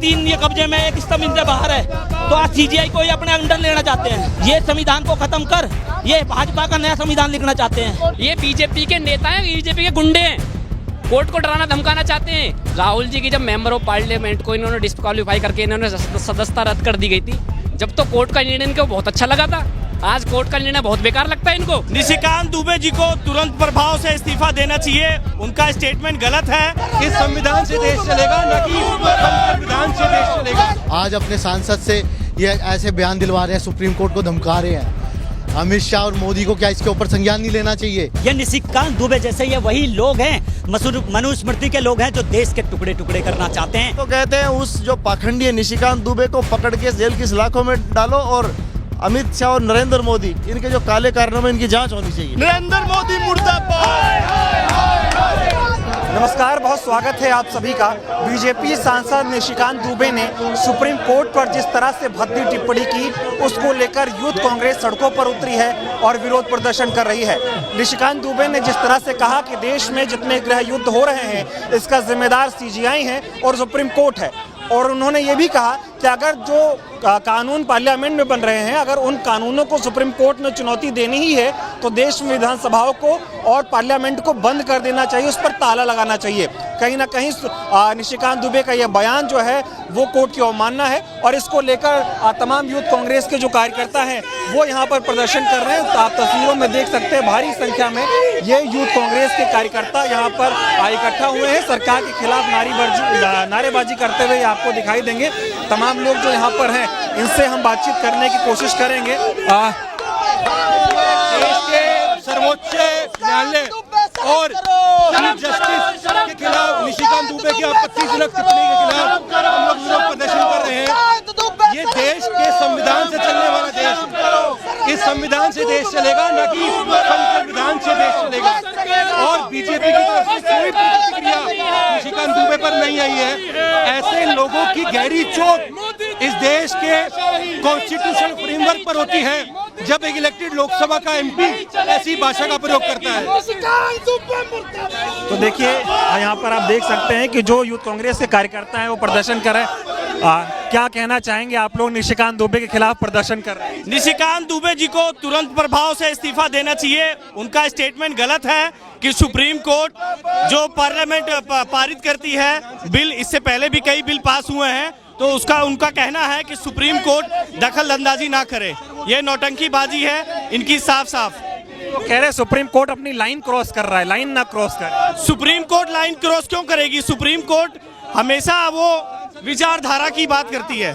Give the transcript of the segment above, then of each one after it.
तीन ये कब्जे में, एक स्तंभ इनसे बाहर है, तो आज सीजीआई को ये अपने अंडर लेना चाहते हैं। ये संविधान को खत्म कर, ये भाजपा का नया संविधान लिखना चाहते हैं। ये बीजेपी के नेता हैं, बीजेपी के गुंडे हैं, कोर्ट को डराना धमकाना चाहते हैं। राहुल जी की जब मेंबर ऑफ पार्लियामेंट को इन्होंने डिस्क्वालीफाई करके इन्होंने सदस्यता रद्द कर दी गई थी, जब तो कोर्ट का निर्णय इनको बहुत अच्छा लगा था, आज कोर्ट का निर्णय बहुत बेकार लगता है इनको। निशिकांत दुबे जी को तुरंत प्रभाव से इस्तीफा देना चाहिए, उनका स्टेटमेंट गलत है। इस संविधान से देश चलेगा, न कि संविधान से देश चलेगा। आज अपने सांसद से ये ऐसे बयान दिलवा रहे हैं, सुप्रीम कोर्ट को धमका रहे हैं। अमित शाह और मोदी को क्या इसके ऊपर संज्ञान नहीं लेना चाहिए? ये निशिकांत दुबे जैसे ये वही लोग हैं, मनुस्मृति के लोग हैं जो देश के टुकड़े टुकड़े करना चाहते हैं। तो कहते हैं उस जो पाखंडी है निशिकांत दुबे को पकड़ के जेल की सलाखों में डालो और अमित शाह और नरेंद्र मोदी इनके जो काले कारनामे इनकी जांच होनी चाहिए। नरेंद्र मोदी मुर्दाबाद। नमस्कार, बहुत स्वागत है आप सभी का। बीजेपी सांसद निशिकांत दुबे ने सुप्रीम कोर्ट पर जिस तरह से भद्दी टिप्पणी की, उसको लेकर यूथ कांग्रेस सड़कों पर उतरी है और विरोध प्रदर्शन कर रही है। निशिकांत दुबे ने जिस तरह से कहा कि देश में जितने गृह युद्ध हो रहे हैं इसका जिम्मेदार सीजीआई है और सुप्रीम कोर्ट है, और उन्होंने ये भी कहा कि अगर जो कानून पार्लियामेंट में बन रहे हैं, अगर उन कानूनों को सुप्रीम कोर्ट में चुनौती देनी ही है तो देश में विधानसभाओं को और पार्लियामेंट को बंद कर देना चाहिए, उस पर ताला लगाना चाहिए। कहीं ना कहीं निशिकांत दुबे का यह बयान जो है वो कोर्ट की अवमानना है, और इसको लेकर तमाम यूथ कांग्रेस के जो कार्यकर्ता हैं वो यहाँ पर प्रदर्शन कर रहे हैं। तो आप तस्वीरों में देख सकते हैं भारी संख्या में ये यूथ कांग्रेस के कार्यकर्ता यहाँ पर इकट्ठा हुए हैं। सरकार के खिलाफ नारेबाजी करते हुए आपको दिखाई देंगे। तमाम लोग जो यहाँ पर हैं इनसे हम बातचीत करने की कोशिश करेंगे। देश के सर्वोच्च न्यायालय और चीफ जस्टिस के खिलाफ निशिकांत दुबे की आपत्तिजनक टिप्पणी के खिलाफ हम लोग विरोध प्रदर्शन कर रहे हैं। ये देश के संविधान से चलने वाला देश है। इस संविधान से देश चलेगा, न कि संविधान से देश चलेगा। और बीजेपी की तरफ से कोई प्रतिक्रिया निशिकांत दुबे पर नहीं आई है। ऐसे लोगों की गहरी चोट इस देश के कॉन्स्टिट्यूशनल फ्रेमवर्क पर होती है जब एक इलेक्टेड लोकसभा का एमपी ऐसी भाषा का प्रयोग करता है। तो देखिए यहाँ पर आप देख सकते हैं कि जो यूथ कांग्रेस के कार्यकर्ता हैं वो प्रदर्शन कर रहे हैं। क्या कहना चाहेंगे आप लोग निशिकांत दुबे के खिलाफ प्रदर्शन कर रहे हैं? निशिकांत दुबे जी को तुरंत प्रभाव से इस्तीफा देना चाहिए, उनका स्टेटमेंट गलत है कि सुप्रीम कोर्ट जो पार्लियामेंट पारित करती है बिल, इससे पहले भी कई बिल पास हुए हैं, तो उसका उनका कहना है कि सुप्रीम कोर्ट दखल अंदाजी ना करे। ये नौटंकीबाजी है इनकी साफ साफ। तो कह रहे सुप्रीम कोर्ट अपनी लाइन क्रॉस कर रहा है, लाइन ना क्रॉस कर। सुप्रीम कोर्ट लाइन क्रॉस क्यों करेगी? सुप्रीम कोर्ट हमेशा वो विचारधारा की बात करती है।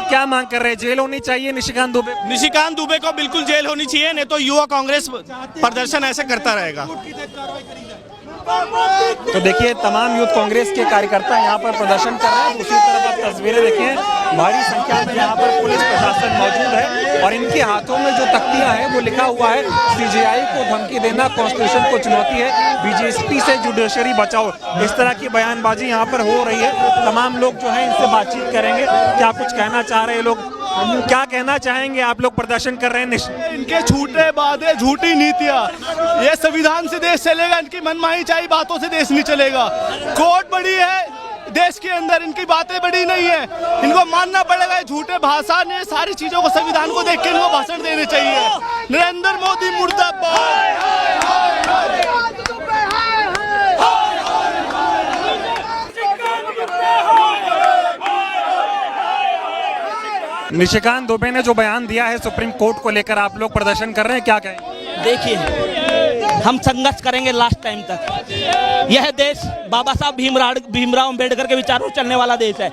क्या मांग कर रहे हैं? जेल होनी चाहिए निशिकांत दुबे? निशिकांत दुबे को बिल्कुल जेल होनी चाहिए, नहीं तो युवा कांग्रेस प्रदर्शन ऐसे करता रहेगा। तो देखिए तमाम यूथ कांग्रेस के कार्यकर्ता यहाँ पर प्रदर्शन कर रहे हैं। दूसरी तरफ आप तस्वीरें देखिए, भारी संख्या में यहाँ पर पुलिस प्रशासन मौजूद है और इनके हाथों में जो तख्तियां हैं वो लिखा हुआ है सीजीआई को धमकी देना कॉन्स्टिट्यूशन को चुनौती है, बीजेपी से जुडिशरी बचाओ। इस तरह की बयानबाजी यहाँ पर हो रही है। तमाम लोग जो है इनसे बातचीत करेंगे। क्या कुछ कहना चाह रहे हैं लोग? क्या कहना चाहेंगे आप लोग? प्रदर्शन कर रहे हैं। इनके झूठे वादे, झूठी नीतियां, ये संविधान से देश चलेगा, इनकी मनमानी चाहिए बातों से देश नहीं चलेगा। कोर्ट बड़ी है देश के अंदर, इनकी बातें बड़ी नहीं है, इनको मानना पड़ेगा। झूठे भाषण, ये सारी चीजों को संविधान को देख के इनको भाषण देने चाहिए। नरेंद्र मोदी मुर्दाबाद। निशिकांत दुबे ने जो बयान दिया है सुप्रीम कोर्ट को लेकर, आप लोग प्रदर्शन कर रहे हैं, क्या कहें? देखिए हम संघर्ष करेंगे लास्ट टाइम तक। यह देश बाबा साहब भीमराव अम्बेडकर के विचारों चलने वाला देश है।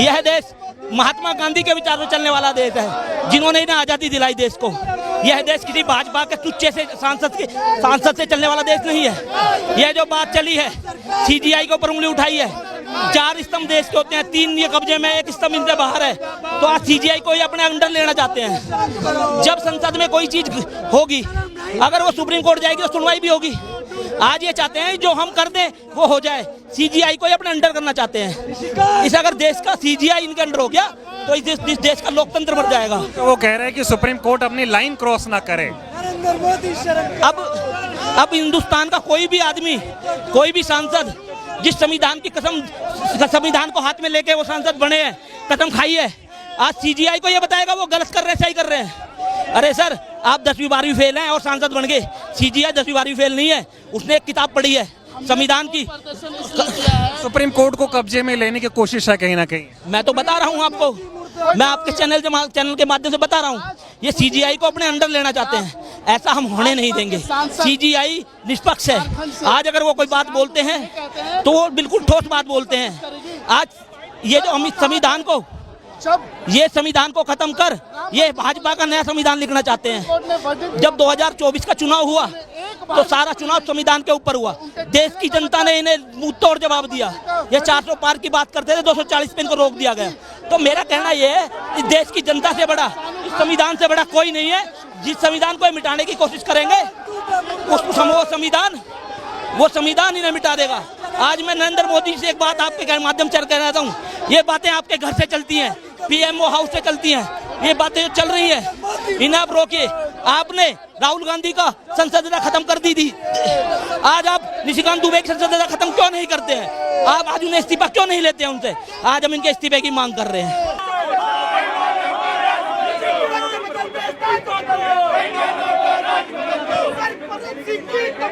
यह देश महात्मा गांधी के विचारों चलने वाला देश है, जिन्होंने इन्हें आज़ादी दिलाई देश को। यह देश किसी भाजपा के तुच्छे से सांसद से चलने वाला देश नहीं है। यह जो बात चली है सीजीआई के ऊपर उंगली उठाई है, 4 स्तंभ देश के होते हैं, 3 ये कब्जे में, एक स्तंभ इनसे बाहर है, तो आज सीजीआई को ये अपने अंडर लेना चाहते हैं। जब संसद में कोई चीज होगी, अगर वो सुप्रीम कोर्ट जाएगी तो सुनवाई भी होगी। आज ये चाहते हैं जो हम कर दें वो हो जाए, सीजीआई को ये अपने अंडर करना चाहते हैं। इस अगर देश का सीजीआई इनके अंडर हो गया तो इस देश का लोकतंत्र मर जाएगा। तो वो कह रहे हैं कि सुप्रीम कोर्ट अपनी लाइन क्रॉस ना करे। अब हिंदुस्तान का कोई भी आदमी, कोई भी सांसद जिस संविधान की कसम, संविधान को हाथ में लेके वो सांसद बने हैं, कसम खाई है। आज सीजीआई को ये बताएगा वो गलत कर रहे हैं, सही कर रहे हैं। अरे सर, आप 10वीं 12वीं फेल हैं और सांसद बन गए। सीजीआई 10वीं 12वीं फेल नहीं है, उसने एक किताब पढ़ी है संविधान की। सुप्रीम कोर्ट को कब्जे में लेने की कोशिश है कहीं ना कहीं। मैं तो बता रहा हूँ आपको, मैं आपके चैनल के माध्यम से बता रहा हूँ, ये सीजीआई को अपने अंडर लेना चाहते हैं। ऐसा हम होने नहीं देंगे। सीजीआई निष्पक्ष है। आज अगर वो कोई बात बोलते हैं तो वो बिल्कुल ठोस बात बोलते हैं। आज ये जो हम संविधान को खत्म कर ये भाजपा का नया संविधान लिखना चाहते हैं। जब 2024 का चुनाव हुआ तो सारा चुनाव संविधान के ऊपर हुआ। देश की जनता ने इन्हें मुंह तोड़ जवाब दिया। ये 400 पार की बात करते थे, 240 पे इनको रोक दिया गया। तो मेरा कहना ये है, इस देश की जनता से बड़ा, इस संविधान से बड़ा कोई नहीं है। जिस संविधान को मिटाने की कोशिश करेंगे वो संविधान इन्हें मिटा देगा। आज मैं नरेंद्र मोदी से एक बात आपके माध्यम से कहना चाहता हूँ, ये बातें आपके घर से चलती हैं, पीएमओ हाउस से चलती हैं। ये बातें जो चल रही हैं इन्हें आप रोकिए। आपने राहुल गांधी का संसदीयता खत्म कर दी थी, आज आप निशिकांत दुबे की संसदीयता खत्म क्यों नहीं करते हैं? आप आज उन्हें इस्तीफा क्यों नहीं लेते हैं उनसे? आज हम इनके इस्तीफे की मांग कर रहे हैं।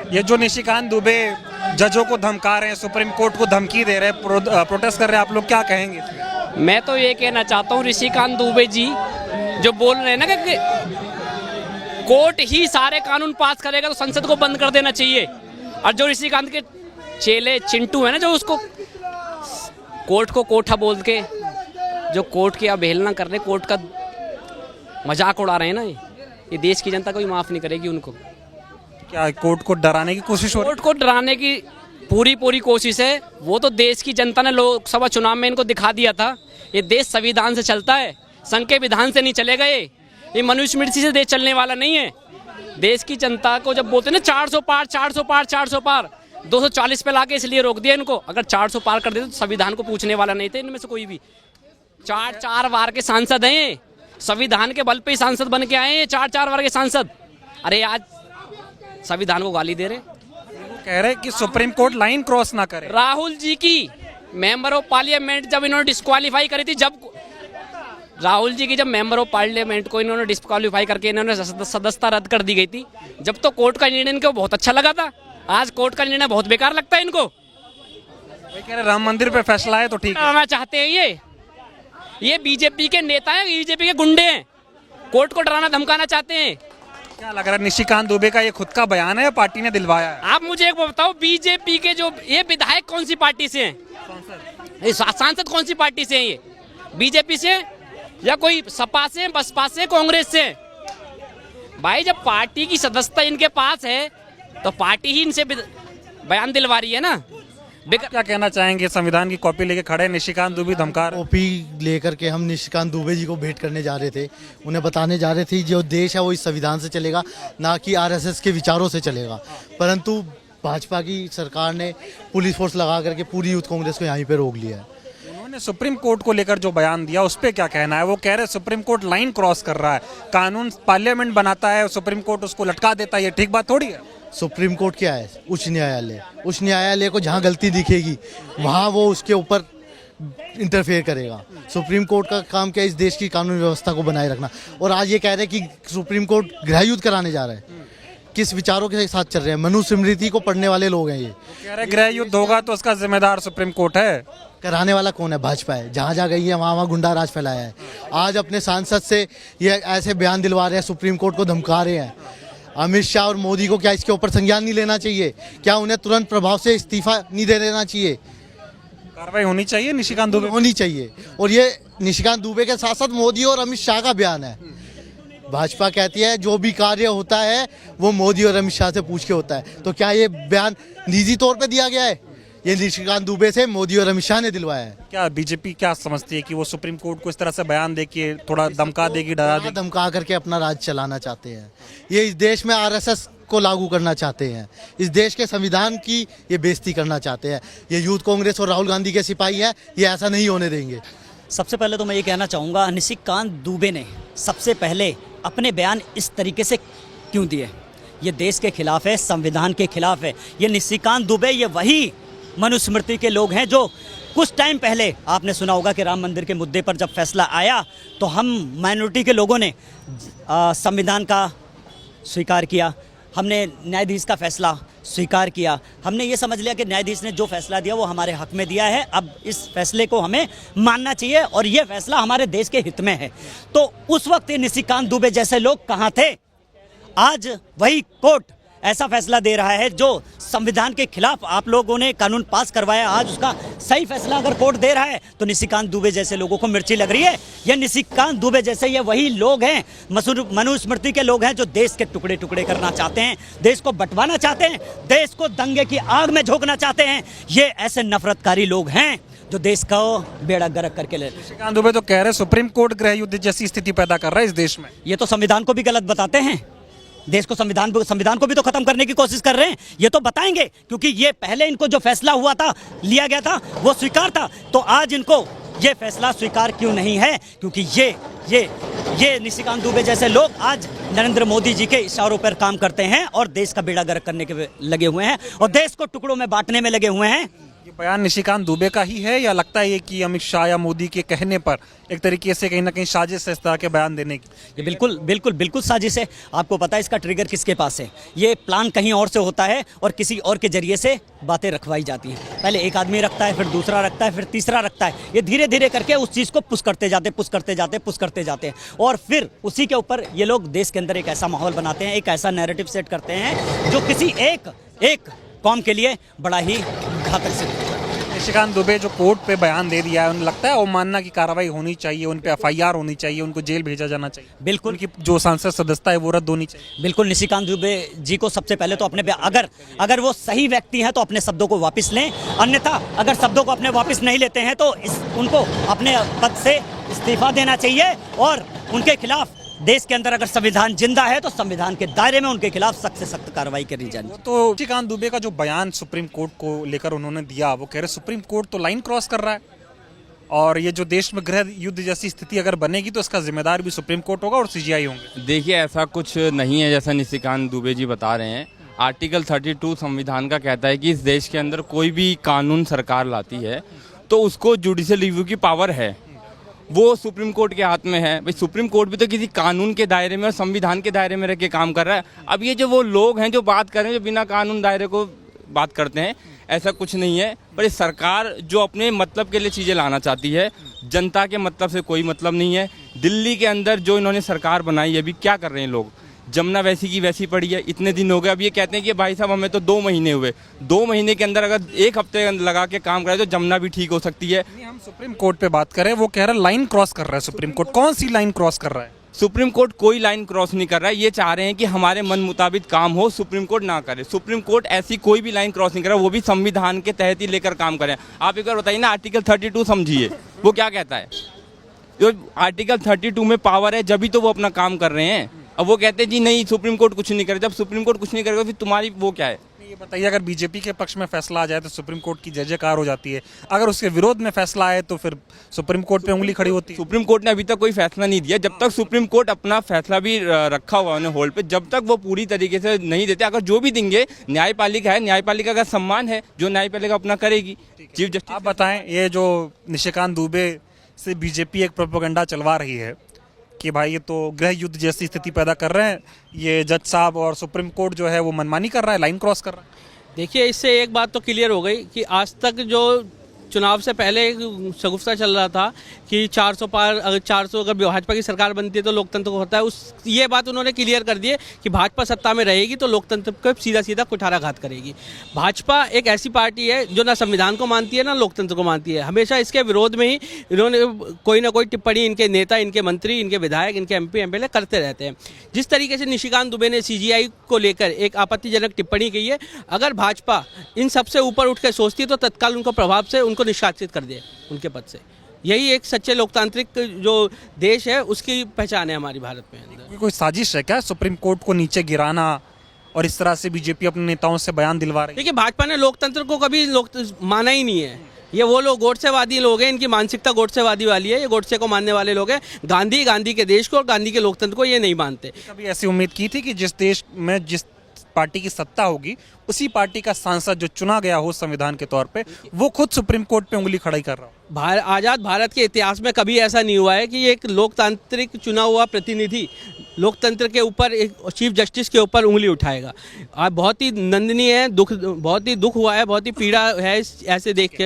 ये जो निशिकांत दुबे जजों को धमका रहे हैं, सुप्रीम कोर्ट को धमकी दे रहे हैं, प्रोटेस्ट कर रहे हैं, आप लोग क्या कहेंगे? मैं तो ये कहना चाहता हूँ, निशिकांत दुबे जी जो बोल रहे हैं ना कि कोर्ट ही सारे कानून पास करेगा तो संसद को बंद कर देना चाहिए। और जो निशिकांत के चेले चिंटू है ना, जो उसको कोर्ट को कोठा बोल के जो कोर्ट की अवहेलना कर रहे, कोर्ट का मजाक उड़ा रहे हैं ना, ये देश की जनता कोई माफ नहीं करेगी उनको। क्या कोर्ट को डराने की कोशिश हो रही है? कोर्ट को डराने की पूरी कोशिश है। वो तो देश की जनता ने लोकसभा चुनाव में इनको दिखा दिया था। ये देश संविधान से चलता है, संघ के विधान से नहीं चलेगा। ये मनुस्मृति से देश चलने वाला नहीं है। देश की जनता को जब बोलते हैं ना 400 पार 240 पे लाके इसलिए रोक दिया इनको। अगर 400 पार कर देते तो संविधान को पूछने वाला नहीं थे इनमें से कोई भी। 4 बार के सांसद हैं, संविधान के बल पे ही सांसद बन के आए हैं 4 बार के सांसद। अरे आज संविधान को गाली दे रहे, कह रहे कि सुप्रीम कोर्ट लाइन क्रॉस ना करे। राहुल जी की मेंबर ऑफ पार्लियामेंट जब इन्होंने डिस्क्वालीफाई करी थी, जब राहुल जी की जब मेंबर ऑफ पार्लियामेंट को इन्होंने डिस्क्वालीफाई करके इन्होंने सदस्यता रद्द कर दी गई थी, जब तो कोर्ट का निर्णय इनको बहुत अच्छा लगा था। आज कोर्ट का निर्णय बहुत बेकार लगता है इनको। कह रहे राम मंदिर पे फैसला है तो ठीक है। चाहते हैं ये बीजेपी के नेता हैं, बीजेपी के गुंडे हैं, कोर्ट को डराना धमकाना चाहते हैं। क्या लग रहा है, निशिकांत दुबे का ये खुद का बयान है या पार्टी ने दिलवाया है? आप मुझे एक बताओ, बीजेपी के जो ये विधायक कौन सी पार्टी से हैं? सांसद कौन सी पार्टी से हैं? ये बीजेपी से या कोई सपा से, बसपा से, कांग्रेस से? भाई जब पार्टी की सदस्यता इनके पास है तो पार्टी ही इनसे बयान दिलवा रही है ना। क्या कहना चाहेंगे? संविधान की कॉपी लेके खड़े निशिकांत दुबे धमका रहे। कॉपी लेकर के हम निशिकांत दुबे जी को भेंट करने जा रहे थे। उन्हें बताने जा रहे थे जो देश है वो इस संविधान से चलेगा, ना कि आरएसएस के विचारों से चलेगा। परंतु भाजपा की सरकार ने पुलिस फोर्स लगा करके पूरी यूथ कांग्रेस को यहीं पे रोक लिया है। उन्होंने सुप्रीम कोर्ट को लेकर जो बयान दिया उस पर क्या कहना है? वो कह रहे सुप्रीम कोर्ट लाइन क्रॉस कर रहा है, कानून पार्लियामेंट बनाता है, सुप्रीम कोर्ट उसको लटका देता है, ये ठीक बात थोड़ी है। सुप्रीम कोर्ट क्या है? उच्च न्यायालय। उच्च न्यायालय को जहाँ गलती दिखेगी वहाँ वो उसके ऊपर इंटरफेयर करेगा। सुप्रीम कोर्ट का काम क्या है? इस देश की कानून व्यवस्था को बनाए रखना। और आज ये कह रहे हैं कि सुप्रीम कोर्ट गृहयुद्ध कराने जा रहा है। किस विचारों के साथ चल रहे हैं? मनुस्मृति को पढ़ने वाले लोग हैं ये। कह रहे गृहयुद्ध होगा तो उसका जिम्मेदार सुप्रीम कोर्ट है। कराने वाला कौन है? भाजपा है। जहाँ जहाँ गई है वहाँ गुंडा राज फैलाया है। आज अपने सांसद से ये ऐसे बयान दिलवा रहे हैं, सुप्रीम कोर्ट को धमका रहे हैं। अमित शाह और मोदी को क्या इसके ऊपर संज्ञान नहीं लेना चाहिए? क्या उन्हें तुरंत प्रभाव से इस्तीफा नहीं दे देना चाहिए? कार्रवाई होनी चाहिए निशिकांत दुबे होनी चाहिए। और ये निशिकांत दुबे के साथ साथ मोदी और अमित शाह का बयान है। भाजपा कहती है जो भी कार्य होता है वो मोदी और अमित शाह से पूछ के होता है। तो क्या ये बयान निजी तौर पे दिया गया है? ये निशिकांत दुबे से मोदी और अमित शाह ने दिलवाया है। क्या बीजेपी क्या समझती है कि वो सुप्रीम कोर्ट को इस तरह से बयान दे के थोड़ा धमका देगी, डरा देगी? धमका करके अपना राज चलाना चाहते हैं। ये इस देश में आरएसएस को लागू करना चाहते हैं। इस देश के संविधान की ये बेइज्जती करना चाहते हैं। ये यूथ कांग्रेस और राहुल गांधी के सिपाही हैं, ये ऐसा नहीं होने देंगे। सबसे पहले तो मैं ये कहना चाहूँगा, निशिकांत दुबे ने सबसे पहले अपने बयान इस तरीके से क्यों दिए? ये देश के खिलाफ है, संविधान के खिलाफ है। ये निशिकांत दुबे ये वही मनुस्मृति के लोग हैं, जो कुछ टाइम पहले आपने सुना होगा कि राम मंदिर के मुद्दे पर जब फैसला आया तो हम माइनॉरिटी के लोगों ने संविधान का स्वीकार किया, हमने न्यायाधीश का फैसला स्वीकार किया। हमने ये समझ लिया कि न्यायाधीश ने जो फैसला दिया वो हमारे हक में दिया है, अब इस फैसले को हमें मानना चाहिए और ये फैसला हमारे देश के हित में है। तो उस वक्त ये निशिकांत दुबे जैसे लोग कहाँ थे? आज वही कोर्ट ऐसा फैसला दे रहा है जो संविधान के खिलाफ आप लोगों ने कानून पास करवाया, आज उसका सही फैसला अगर कोर्ट दे रहा है तो निशिकांत दुबे जैसे लोगों को मिर्ची लग रही है। ये निशिकांत दुबे जैसे ये वही लोग हैं, मनुस्मृति के लोग हैं, जो देश के टुकड़े टुकड़े करना चाहते हैं, देश को बंटवाना चाहते हैं, देश को दंगे की आग में झोंकना चाहते हैं। ये ऐसे नफरतकारी लोग हैं जो देश का बेड़ा गर्क करके ले। निशिकांत दुबे तो कह रहे सुप्रीम कोर्ट गृह युद्ध जैसी स्थिति पैदा कर रहा है इस देश में। ये तो संविधान को भी गलत बताते हैं, देश को संविधान को भी तो खत्म करने की कोशिश कर रहे हैं। ये तो बताएंगे, क्योंकि ये पहले इनको जो फैसला हुआ था, लिया गया था, वो स्वीकार था। तो आज इनको ये फैसला स्वीकार क्यों नहीं है? क्योंकि ये निशिकांत दुबे जैसे लोग आज नरेंद्र मोदी जी के इशारों पर काम करते हैं और देश का बेड़ा गर्क करने के लगे हुए हैं और देश को टुकड़ों में बांटने में लगे हुए हैं। ये बयान निशिकांत दुबे का ही है या लगता है ये कि अमित शाह या मोदी के कहने पर एक तरीके से कहीं ना कहीं साजिश है इस तरह के बयान देने की? ये बिल्कुल साजिश है। आपको पता है इसका ट्रिगर किसके पास है? ये प्लान कहीं और से होता है और किसी और के जरिए से बातें रखवाई जाती हैं। पहले एक आदमी रखता है, फिर दूसरा रखता है, फिर तीसरा रखता है। ये धीरे धीरे करके उस चीज़ को पुश करते जाते हैं और फिर उसी के ऊपर ये लोग देश के अंदर एक ऐसा माहौल बनाते हैं, एक ऐसा नैरेटिव सेट करते हैं जो किसी एक कौम के लिए बड़ा ही घातक सिद्ध है। निशिकांत दुबे जो कोर्ट पे बयान दे दिया है, उन्हें लगता है अवमानना की कार्रवाई होनी चाहिए, उन पे एफआईआर होनी चाहिए, उनको जेल भेजा जाना चाहिए? बिल्कुल। उनकी जो सांसद सदस्यता है वो रद्द होनी चाहिए? बिल्कुल। निशिकांत दुबे जी को सबसे पहले तो अपने अगर वो सही व्यक्ति हैं तो अपने शब्दों को वापस लें, अन्यथा अगर शब्दों को अपने वापस नहीं लेते हैं तो उनको अपने पद से इस्तीफा देना चाहिए और उनके खिलाफ देश के अंदर अगर संविधान जिंदा है तो संविधान के दायरे में उनके खिलाफ सख्त से सख्त कार्रवाई करी जानी चाहिए। तो निशिकांत दुबे का जो बयान सुप्रीम कोर्ट को लेकर उन्होंने दिया, वो कह रहे सुप्रीम कोर्ट तो लाइन क्रॉस कर रहा है और ये जो देश में गृह युद्ध जैसी स्थिति अगर बनेगी तो इसका जिम्मेदार भी सुप्रीम कोर्ट होगा और सीजीआई होंगे। देखिए, ऐसा कुछ नहीं है जैसा निशिकांत दुबे जी बता रहे हैं। आर्टिकल 32 संविधान का कहता है कि इस देश के अंदर कोई भी कानून सरकार लाती है तो उसको जुडिशियल रिव्यू की पावर है, वो सुप्रीम कोर्ट के हाथ में है। भाई सुप्रीम कोर्ट भी तो किसी कानून के दायरे में और संविधान के दायरे में रह के काम कर रहा है। अब ये जो वो लोग हैं जो बात कर रहे हैं, जो बिना कानून दायरे को बात करते हैं, ऐसा कुछ नहीं है। पर ये सरकार जो अपने मतलब के लिए चीज़ें लाना चाहती है, जनता के मतलब से कोई मतलब नहीं है। दिल्ली के अंदर जो इन्होंने सरकार बनाई है, अभी क्या कर रहे हैं लोग? जमुना वैसी की वैसी पड़ी है, इतने दिन हो गए। अब ये कहते हैं कि भाई साहब हमें तो 2 महीने हुए, 2 महीने के अंदर अगर 1 हफ्ते लगा के काम कराए तो जमुना भी ठीक हो सकती है। हम सुप्रीम कोर्ट पे बात करें, वो कह रहा है लाइन क्रॉस कर रहा है सुप्रीम कोर्ट। कौन सी लाइन क्रॉस कर रहा है? सुप्रीम कोर्ट कोई लाइन क्रॉस नहीं कर रहा है। ये चाह रहे हैं कि हमारे मन मुताबिक काम हो, सुप्रीम कोर्ट ना करे। सुप्रीम कोर्ट ऐसी कोई भी लाइन क्रॉस नहीं कर रहा, वो भी संविधान के तहत ही लेकर काम करें। आप एक बार बताइए ना, आर्टिकल 32 समझिए, वो क्या कहता है? जो आर्टिकल 32 में पावर है, जब भी तो वो अपना काम कर रहे हैं। अब वो कहते हैं जी नहीं सुप्रीम कोर्ट कुछ नहीं करे। जब सुप्रीम कोर्ट कुछ नहीं करेगा फिर तुम्हारी वो क्या है? ये बताइए, अगर बीजेपी के पक्ष में फैसला आ जाए तो सुप्रीम कोर्ट की जय जयकार हो जाती है, अगर उसके विरोध में फैसला आए तो फिर सुप्रीम कोर्ट पे उंगली खड़ी होती है। सुप्रीम कोर्ट ने अभी तक कोई फैसला नहीं दिया। जब तक सुप्रीम कोर्ट अपना फैसला भी रखा हुआ है होल्ड पे, जब तक वो पूरी तरीके से नहीं देते, अगर जो भी देंगे, न्यायपालिका है, न्यायपालिका का सम्मान है, जो न्यायपालिका अपना करेगी। चीफ जस्टिस आप बताएं, ये जो निशिकांत दुबे से बीजेपी एक प्रोपेगेंडा चलवा रही है कि भाई ये तो गृह युद्ध जैसी स्थिति पैदा कर रहे हैं, ये जज साहब और सुप्रीम कोर्ट जो है वो मनमानी कर रहा है, लाइन क्रॉस कर रहा है। देखिए, इससे एक बात तो क्लियर हो गई कि आज तक जो चुनाव से पहले एक शगुफ्ता चल रहा था कि 400 पार, अगर 400 अगर भाजपा की सरकार बनती है तो लोकतंत्र को होता है, ये बात उन्होंने क्लियर कर दी है कि भाजपा सत्ता में रहेगी तो लोकतंत्र को सीधा सीधा कुठाराघात करेगी। भाजपा एक ऐसी पार्टी है जो ना संविधान को मानती है ना लोकतंत्र को मानती है। हमेशा इसके विरोध में ही इन्होंने कोई ना कोई टिप्पणी इनके नेता, इनके मंत्री, इनके विधायक, इनके MP MLA करते रहते हैं। जिस तरीके से निशिकांत दुबे ने CGI को लेकर एक आपत्तिजनक टिप्पणी की है, अगर भाजपा इन सबसे ऊपर उठ के सोचती है तो तत्काल उनको प्रभाव से उनको निष्कासित कर दे उनके पद से। यही एक सच्चे लोकतांत्रिक जो देश है उसकी पहचान है हमारी भारत में। कोई साजिश है क्या सुप्रीम कोर्ट को नीचे गिराना और इस तरह से बीजेपी अपने नेताओं से बयान दिलवा रही है? देखिए, भाजपा ने लोकतंत्र को कभी माना ही नहीं है। ये वो लोग गोडसेवादी लोग हैं, इनकी मानसिकता गोडसेवादी वाली है। ये गोडसे को मानने वाले लोग हैं। गांधी के देश को और गांधी के लोकतंत्र को ये नहीं मानते। कभी ऐसी उम्मीद की थी कि जिस देश में जिस पार्टी की सत्ता होगी उसी पार्टी का सांसद जो चुना गया हो संविधान के तौर पे वो खुद सुप्रीम कोर्ट पे उंगली खड़ी कर रहा हो। आज़ाद भारत के इतिहास में कभी ऐसा नहीं हुआ है कि एक लोकतांत्रिक चुना हुआ प्रतिनिधि लोकतंत्र के ऊपर एक चीफ जस्टिस के ऊपर उंगली उठाएगा। आज बहुत ही नंदनीय है, बहुत ही दुख हुआ है, बहुत ही पीड़ा है ऐसे देख के।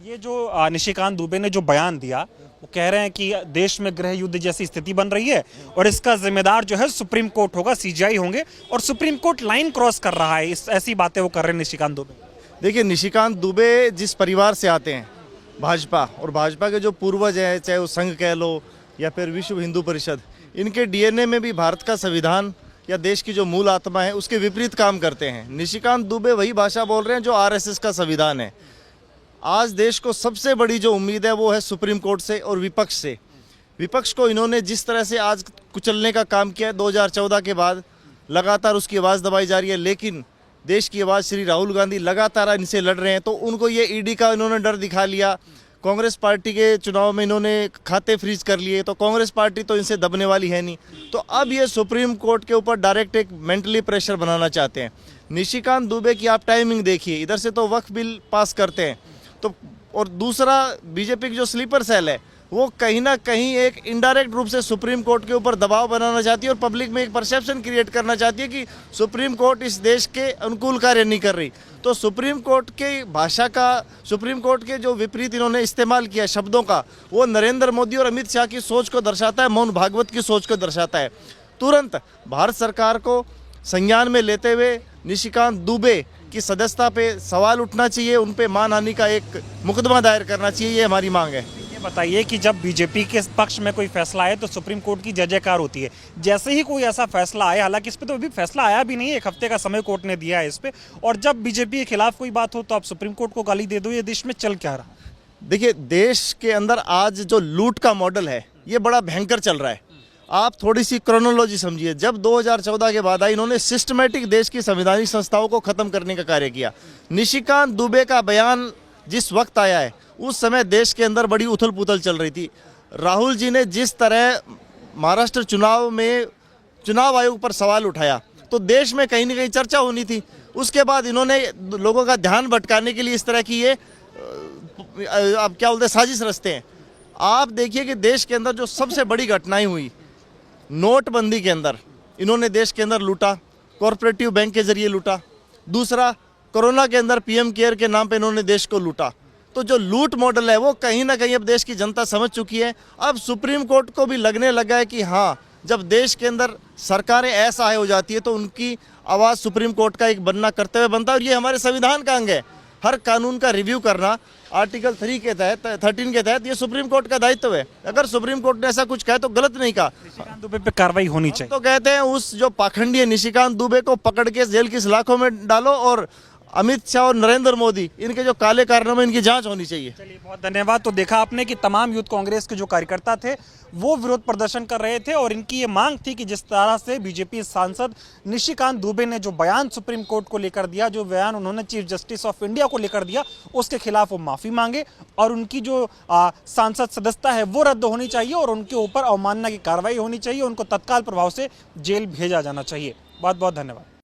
ये जो निशिकांत दुबे ने जो बयान दिया वो कह रहे हैं कि देश में गृह युद्ध जैसी स्थिति बन रही है और इसका जिम्मेदार जो है सुप्रीम कोर्ट होगा, सीजीआई होंगे और सुप्रीम कोर्ट लाइन क्रॉस कर रहा है। ऐसी बातें वो कर रहे हैं निशिकांत दुबे। देखिए, निशिकांत दुबे जिस परिवार से आते हैं, भाजपा, और भाजपा के जो पूर्वज हैं, चाहे वो संघ कह लो या फिर विश्व हिंदू परिषद, इनके डीएनए में भी भारत का संविधान या देश की जो मूल आत्मा है उसके विपरीत काम करते हैं। निशिकांत दुबे वही भाषा बोल रहे हैं जो आरएसएस का संविधान है। आज देश को सबसे बड़ी जो उम्मीद है वो है सुप्रीम कोर्ट से और विपक्ष से। विपक्ष को इन्होंने जिस तरह से आज कुचलने का काम किया है 2014 के बाद, लगातार उसकी आवाज़ दबाई जा रही है, लेकिन देश की आवाज़ श्री राहुल गांधी लगातार इनसे लड़ रहे हैं, तो उनको ये ईडी का इन्होंने डर दिखा लिया। कांग्रेस पार्टी के चुनाव में इन्होंने खाते फ्रीज कर लिए, तो कांग्रेस पार्टी तो इनसे दबने वाली है नहीं। तो अब ये सुप्रीम कोर्ट के ऊपर डायरेक्ट एक मेंटली प्रेशर बनाना चाहते हैं। निशिकांत दुबे की आप टाइमिंग देखिए, इधर से तो वक्फ बिल पास करते हैं, तो और दूसरा बीजेपी की जो स्लीपर सेल है वो कहीं ना कहीं एक इनडायरेक्ट रूप से सुप्रीम कोर्ट के ऊपर दबाव बनाना चाहती है और पब्लिक में एक परसेप्शन क्रिएट करना चाहती है कि सुप्रीम कोर्ट इस देश के अनुकूल कार्य नहीं कर रही। तो सुप्रीम कोर्ट के भाषा का, सुप्रीम कोर्ट के जो विपरीत इन्होंने इस्तेमाल किया शब्दों का, वो नरेंद्र मोदी और अमित शाह की सोच को दर्शाता है, मोहन भागवत की सोच को दर्शाता है। तुरंत भारत सरकार को संज्ञान में लेते हुए निशिकांत दुबे की सदस्यता पे सवाल उठना चाहिए, उन पे मानहानि का एक मुकदमा दायर करना चाहिए, ये हमारी मांग है। ये बताइए कि जब बीजेपी के पक्ष में कोई फैसला आए तो सुप्रीम कोर्ट की जय जयकार होती है। जैसे ही कोई ऐसा फैसला आया, हालांकि इस पे तो अभी फैसला आया भी नहीं है, 1 हफ्ते का समय कोर्ट ने दिया है इस पे, और जब बीजेपी के खिलाफ कोई बात हो तो आप सुप्रीम कोर्ट को गाली दे दो, ये देश में चल क्या रहा? देखिए, देश के अंदर आज जो लूट का मॉडल है ये बड़ा भयंकर चल रहा है। आप थोड़ी सी क्रोनोलॉजी समझिए। जब 2014 के बाद आई, इन्होंने सिस्टमेटिक देश की संवैधानिक संस्थाओं को खत्म करने का कार्य किया। निशिकांत दुबे का बयान जिस वक्त आया है उस समय देश के अंदर बड़ी उथल पुथल चल रही थी। राहुल जी ने जिस तरह महाराष्ट्र चुनाव में चुनाव आयोग पर सवाल उठाया तो देश में कहीं ना कहीं चर्चा होनी थी। उसके बाद इन्होंने लोगों का ध्यान भटकाने के लिए इस तरह की ये आप क्या बोलते हैं साजिश रचते हैं। आप देखिए कि देश के अंदर जो सबसे बड़ी घटनाएं हुई, नोटबंदी के अंदर इन्होंने देश के अंदर लूटा, कॉरपोरेटिव बैंक के जरिए लूटा। दूसरा, कोरोना के अंदर पीएम केयर के नाम पे इन्होंने देश को लूटा। तो जो लूट मॉडल है वो कहीं ना कहीं अब देश की जनता समझ चुकी है। अब सुप्रीम कोर्ट को भी लगने लगा है कि हाँ, जब देश के अंदर सरकारें असहाय हो जाती है तो उनकी आवाज़ सुप्रीम कोर्ट का एक बनना कर्तव्य बनता है, और ये हमारे संविधान का अंग है। हर कानून का रिव्यू करना आर्टिकल 13 के तहत ये सुप्रीम कोर्ट का दायित्व है। अगर सुप्रीम कोर्ट ने ऐसा कुछ कहा तो गलत नहीं कहा, निशिकांत दुबे पे कार्रवाई होनी चाहिए। तो कहते हैं उस जो पाखंडी है निशिकांत दुबे को पकड़ के जेल की सलाखों में डालो, और अमित शाह और नरेंद्र मोदी इनके जो काले कारनामे इनकी जांच होनी चाहिए। चलिए, बहुत धन्यवाद। तो देखा आपने कि तमाम यूथ कांग्रेस के जो कार्यकर्ता थे वो विरोध प्रदर्शन कर रहे थे और इनकी ये मांग थी कि जिस तरह से बीजेपी सांसद निशिकांत दुबे ने जो बयान सुप्रीम कोर्ट को लेकर दिया, जो बयान उन्होंने चीफ जस्टिस ऑफ इंडिया को लेकर दिया, उसके खिलाफ वो माफी मांगे और उनकी जो सांसद सदस्यता है वो रद्द होनी चाहिए और उनके ऊपर अवमानना की कार्रवाई होनी चाहिए, उनको तत्काल प्रभाव से जेल भेजा जाना चाहिए। बहुत बहुत धन्यवाद।